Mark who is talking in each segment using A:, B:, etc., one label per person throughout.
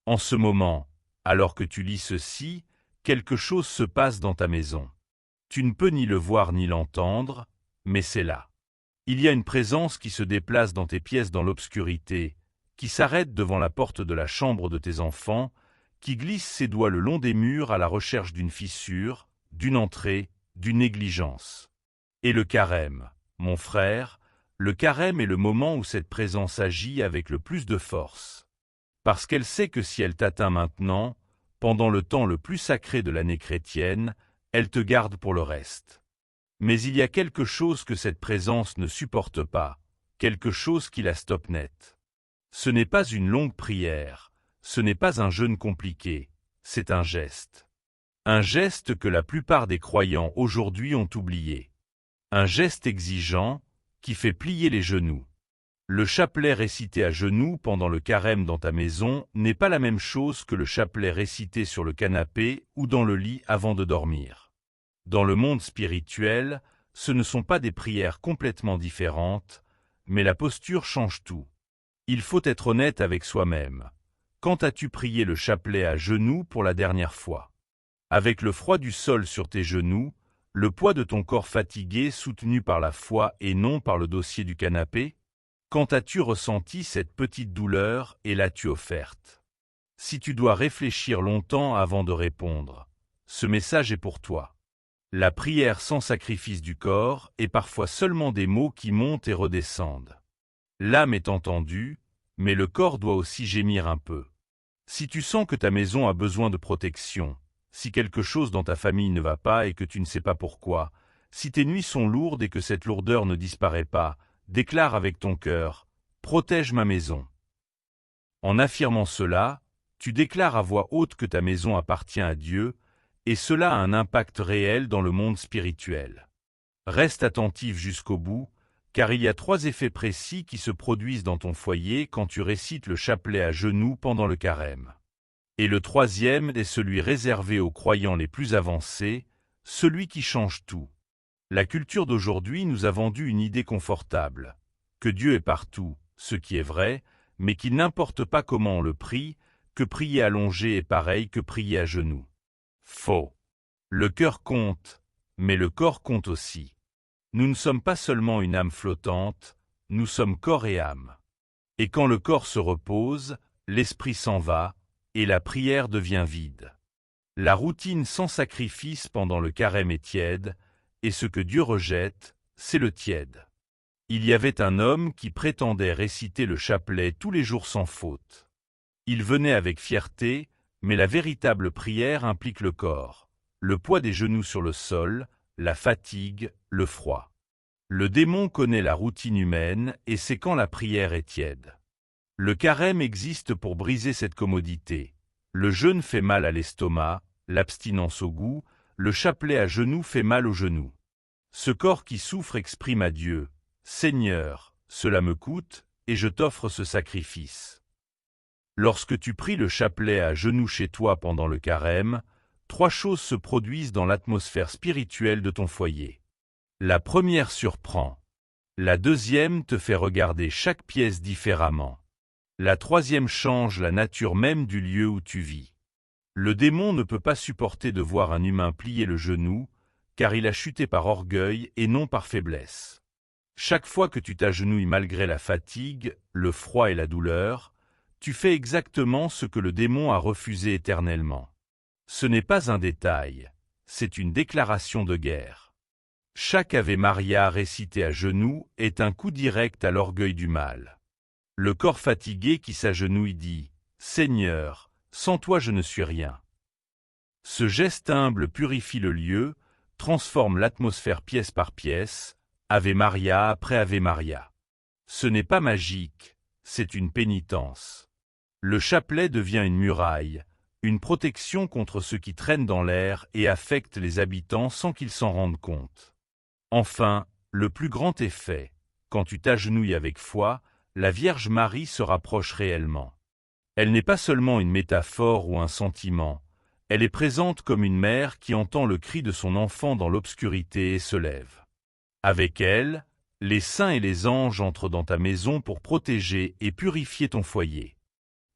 A: En ce moment, alors que tu lis ceci, quelque chose se passe dans ta maison. Tu ne peux ni le voir ni l'entendre, mais c'est là. Il y a une présence qui se déplace dans tes pièces dans l'obscurité, qui s'arrête devant la porte de la chambre de tes enfants, qui glisse ses doigts le long des murs à la recherche d'une fissure, d'une entrée, d'une négligence. Et le carême, mon frère, le carême est le moment où cette présence agit avec le plus de force. Parce qu'elle sait que si elle t'atteint maintenant, pendant le temps le plus sacré de l'année chrétienne, elle te garde pour le reste. Mais il y a quelque chose que cette présence ne supporte pas, quelque chose qui la stoppe net. Ce n'est pas une longue prière, ce n'est pas un jeûne compliqué, c'est un geste. Un geste que la plupart des croyants aujourd'hui ont oublié. Un geste exigeant, qui fait plier les genoux. Le chapelet récité à genoux pendant le carême dans ta maison n'est pas la même chose que le chapelet récité sur le canapé ou dans le lit avant de dormir. Dans le monde spirituel, ce ne sont pas des prières complètement différentes, mais la posture change tout. Il faut être honnête avec soi-même. Quand as-tu prié le chapelet à genoux pour la dernière fois? Avec le froid du sol sur tes genoux, le poids de ton corps fatigué soutenu par la foi et non par le dossier du canapé? Quand as-tu ressenti cette petite douleur et l'as-tu offerte? Si tu dois réfléchir longtemps avant de répondre, ce message est pour toi. La prière sans sacrifice du corps est parfois seulement des mots qui montent et redescendent. L'âme est entendue, mais le corps doit aussi gémir un peu. Si tu sens que ta maison a besoin de protection, si quelque chose dans ta famille ne va pas et que tu ne sais pas pourquoi, si tes nuits sont lourdes et que cette lourdeur ne disparaît pas, déclare avec ton cœur, « Protège ma maison ». En affirmant cela, tu déclares à voix haute que ta maison appartient à Dieu, et cela a un impact réel dans le monde spirituel. Reste attentif jusqu'au bout, car il y a 3 effets précis qui se produisent dans ton foyer quand tu récites le chapelet à genoux pendant le carême. Et le 3e est celui réservé aux croyants les plus avancés, celui qui change tout. La culture d'aujourd'hui nous a vendu une idée confortable, que Dieu est partout, ce qui est vrai, mais qu'il n'importe pas comment on le prie, que prier allongé est pareil que prier à genoux. Faux. Le cœur compte, mais le corps compte aussi. Nous ne sommes pas seulement une âme flottante, nous sommes corps et âme. Et quand le corps se repose, l'esprit s'en va, et la prière devient vide. La routine sans sacrifice pendant le carême est tiède, et ce que Dieu rejette, c'est le tiède. Il y avait un homme qui prétendait réciter le chapelet tous les jours sans faute. Il venait avec fierté, mais la véritable prière implique le corps, le poids des genoux sur le sol, la fatigue, le froid. Le démon connaît la routine humaine et c'est quand la prière est tiède. Le carême existe pour briser cette commodité. Le jeûne fait mal à l'estomac, l'abstinence au goût, le chapelet à genoux fait mal aux genoux. Ce corps qui souffre exprime à Dieu, « Seigneur, cela me coûte, et je t'offre ce sacrifice. » Lorsque tu pries le chapelet à genoux chez toi pendant le carême, 3 choses se produisent dans l'atmosphère spirituelle de ton foyer. La première surprend. La deuxième te fait regarder chaque pièce différemment. La troisième change la nature même du lieu où tu vis. Le démon ne peut pas supporter de voir un humain plier le genou, car il a chuté par orgueil et non par faiblesse. Chaque fois que tu t'agenouilles malgré la fatigue, le froid et la douleur, tu fais exactement ce que le démon a refusé éternellement. Ce n'est pas un détail, c'est une déclaration de guerre. Chaque Ave Maria récité à genoux est un coup direct à l'orgueil du mal. Le corps fatigué qui s'agenouille dit « Seigneur, sans toi je ne suis rien ». Ce geste humble purifie le lieu, transforme l'atmosphère pièce par pièce, Ave Maria après Ave Maria. Ce n'est pas magique, c'est une pénitence. Le chapelet devient une muraille, une protection contre ce qui traîne dans l'air et affecte les habitants sans qu'ils s'en rendent compte. Enfin, le plus grand effet, quand tu t'agenouilles avec foi, la Vierge Marie se rapproche réellement. Elle n'est pas seulement une métaphore ou un sentiment, elle est présente comme une mère qui entend le cri de son enfant dans l'obscurité et se lève. Avec elle, les saints et les anges entrent dans ta maison pour protéger et purifier ton foyer.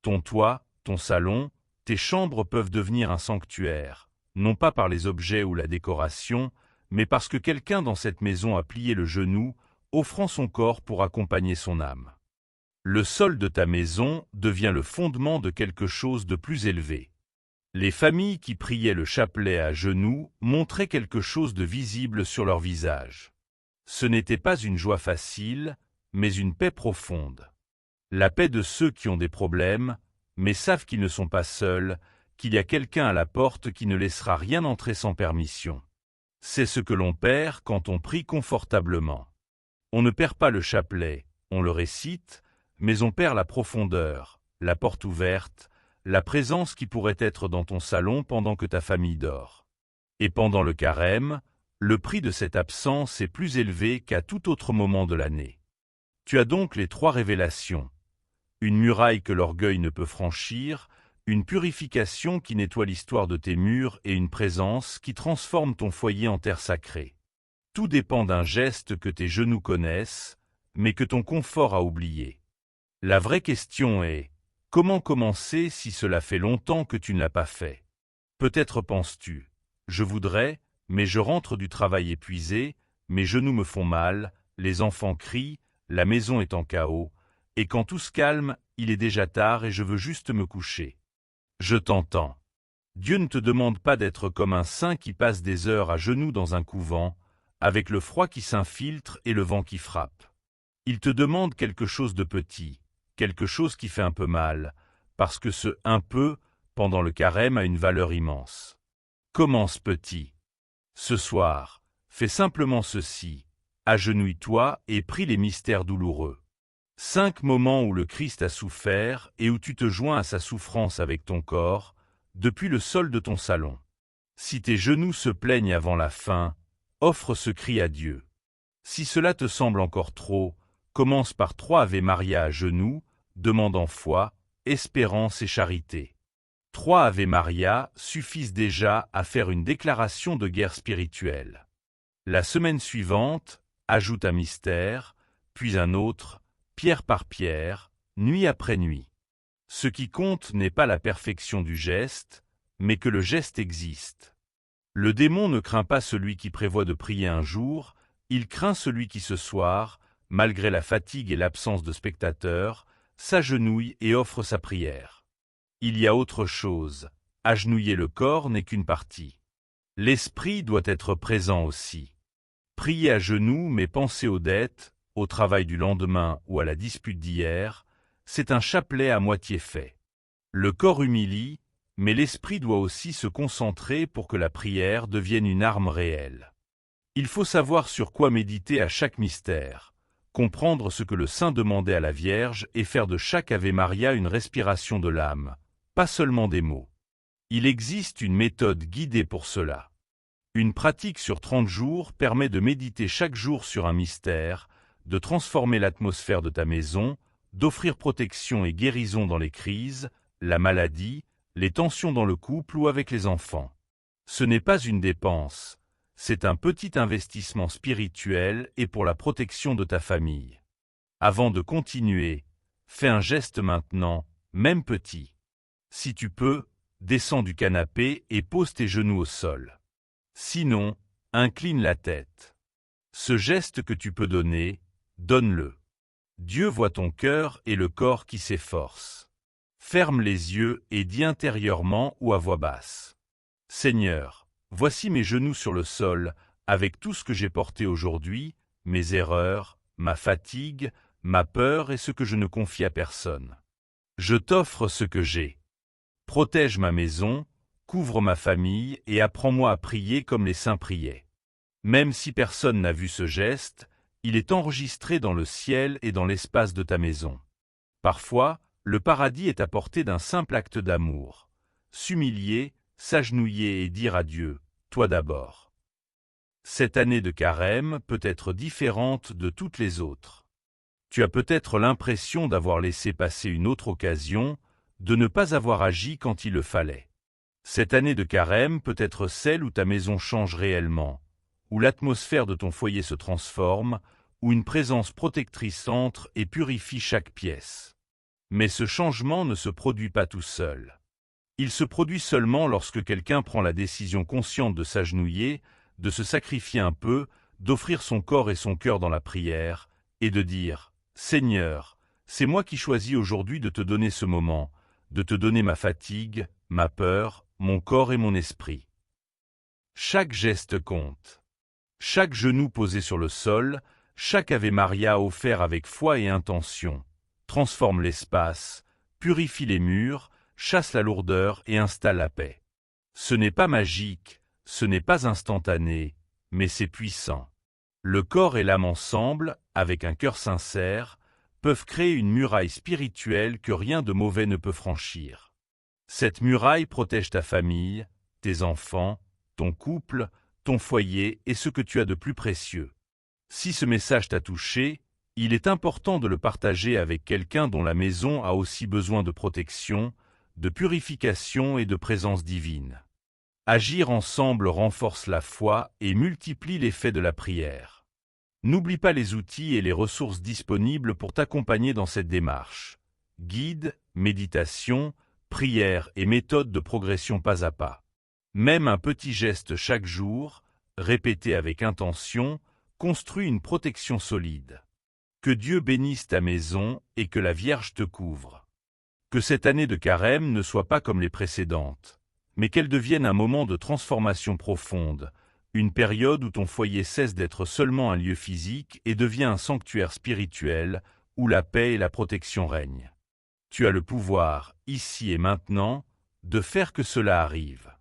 A: Ton toit, ton salon, tes chambres peuvent devenir un sanctuaire, non pas par les objets ou la décoration, mais parce que quelqu'un dans cette maison a plié le genou, offrant son corps pour accompagner son âme. Le sol de ta maison devient le fondement de quelque chose de plus élevé. Les familles qui priaient le chapelet à genoux montraient quelque chose de visible sur leur visage. Ce n'était pas une joie facile, mais une paix profonde. La paix de ceux qui ont des problèmes, mais savent qu'ils ne sont pas seuls, qu'il y a quelqu'un à la porte qui ne laissera rien entrer sans permission. C'est ce que l'on perd quand on prie confortablement. On ne perd pas le chapelet, on le récite, mais on perd la profondeur, la porte ouverte, la présence qui pourrait être dans ton salon pendant que ta famille dort. Et pendant le carême, le prix de cette absence est plus élevé qu'à tout autre moment de l'année. Tu as donc les 3 révélations. Une muraille que l'orgueil ne peut franchir, une purification qui nettoie l'histoire de tes murs et une présence qui transforme ton foyer en terre sacrée. Tout dépend d'un geste que tes genoux connaissent, mais que ton confort a oublié. La vraie question est, comment commencer si cela fait longtemps que tu ne l'as pas fait? Peut-être penses-tu, je voudrais, mais je rentre du travail épuisé, mes genoux me font mal, les enfants crient, la maison est en chaos, et quand tout se calme, il est déjà tard et je veux juste me coucher. Je t'entends. Dieu ne te demande pas d'être comme un saint qui passe des heures à genoux dans un couvent, avec le froid qui s'infiltre et le vent qui frappe. Il te demande quelque chose de petit, quelque chose qui fait un peu mal, parce que ce « un peu » pendant le carême a une valeur immense. Commence petit. Ce soir, fais simplement ceci, agenouille-toi et prie les mystères douloureux. 5 moments où le Christ a souffert et où tu te joins à sa souffrance avec ton corps, depuis le sol de ton salon. Si tes genoux se plaignent avant la fin, offre ce cri à Dieu. Si cela te semble encore trop, commence par 3 Ave Maria à genoux, demandant foi, espérance et charité. 3 Ave Maria suffisent déjà à faire une déclaration de guerre spirituelle. La semaine suivante, ajoute un mystère, puis un autre, pierre par pierre, nuit après nuit. Ce qui compte n'est pas la perfection du geste, mais que le geste existe. Le démon ne craint pas celui qui prévoit de prier un jour, il craint celui qui ce soir, malgré la fatigue et l'absence de spectateurs, s'agenouille et offre sa prière. Il y a autre chose, agenouiller le corps n'est qu'une partie. L'esprit doit être présent aussi. Prier à genoux mais penser aux dettes, au travail du lendemain ou à la dispute d'hier, c'est un chapelet à moitié fait. Le corps humilie, mais l'esprit doit aussi se concentrer pour que la prière devienne une arme réelle. Il faut savoir sur quoi méditer à chaque mystère, comprendre ce que le saint demandait à la Vierge et faire de chaque Ave Maria une respiration de l'âme, pas seulement des mots. Il existe une méthode guidée pour cela. Une pratique sur 30 jours permet de méditer chaque jour sur un mystère, de transformer l'atmosphère de ta maison, d'offrir protection et guérison dans les crises, la maladie, les tensions dans le couple ou avec les enfants. Ce n'est pas une dépense, c'est un petit investissement spirituel et pour la protection de ta famille. Avant de continuer, fais un geste maintenant, même petit. Si tu peux, descends du canapé et pose tes genoux au sol. Sinon, incline la tête. Ce geste que tu peux donner, donne-le. Dieu voit ton cœur et le corps qui s'efforce. Ferme les yeux et dis intérieurement ou à voix basse. Seigneur, voici mes genoux sur le sol, avec tout ce que j'ai porté aujourd'hui, mes erreurs, ma fatigue, ma peur et ce que je ne confie à personne. Je t'offre ce que j'ai. Protège ma maison, couvre ma famille et apprends-moi à prier comme les saints priaient. Même si personne n'a vu ce geste, il est enregistré dans le ciel et dans l'espace de ta maison. Parfois, le paradis est à portée d'un simple acte d'amour. S'humilier, s'agenouiller et dire à Dieu, toi d'abord. Cette année de carême peut être différente de toutes les autres. Tu as peut-être l'impression d'avoir laissé passer une autre occasion, de ne pas avoir agi quand il le fallait. Cette année de carême peut être celle où ta maison change réellement, où l'atmosphère de ton foyer se transforme, où une présence protectrice entre et purifie chaque pièce. Mais ce changement ne se produit pas tout seul. Il se produit seulement lorsque quelqu'un prend la décision consciente de s'agenouiller, de se sacrifier un peu, d'offrir son corps et son cœur dans la prière, et de dire « Seigneur, c'est moi qui choisis aujourd'hui de te donner ce moment, de te donner ma fatigue, ma peur, mon corps et mon esprit. » Chaque geste compte. Chaque genou posé sur le sol, chaque Ave Maria offert avec foi et intention, transforme l'espace, purifie les murs, chasse la lourdeur et installe la paix. Ce n'est pas magique, ce n'est pas instantané, mais c'est puissant. Le corps et l'âme ensemble, avec un cœur sincère, peuvent créer une muraille spirituelle que rien de mauvais ne peut franchir. Cette muraille protège ta famille, tes enfants, ton couple, ton foyer et ce que tu as de plus précieux. Si ce message t'a touché, il est important de le partager avec quelqu'un dont la maison a aussi besoin de protection, de purification et de présence divine. Agir ensemble renforce la foi et multiplie l'effet de la prière. N'oublie pas les outils et les ressources disponibles pour t'accompagner dans cette démarche. Guide, méditation, prière et méthode de progression pas à pas. Même un petit geste chaque jour, répété avec intention, construit une protection solide. Que Dieu bénisse ta maison et que la Vierge te couvre. Que cette année de carême ne soit pas comme les précédentes, mais qu'elle devienne un moment de transformation profonde, une période où ton foyer cesse d'être seulement un lieu physique et devient un sanctuaire spirituel où la paix et la protection règnent. Tu as le pouvoir, ici et maintenant, de faire que cela arrive.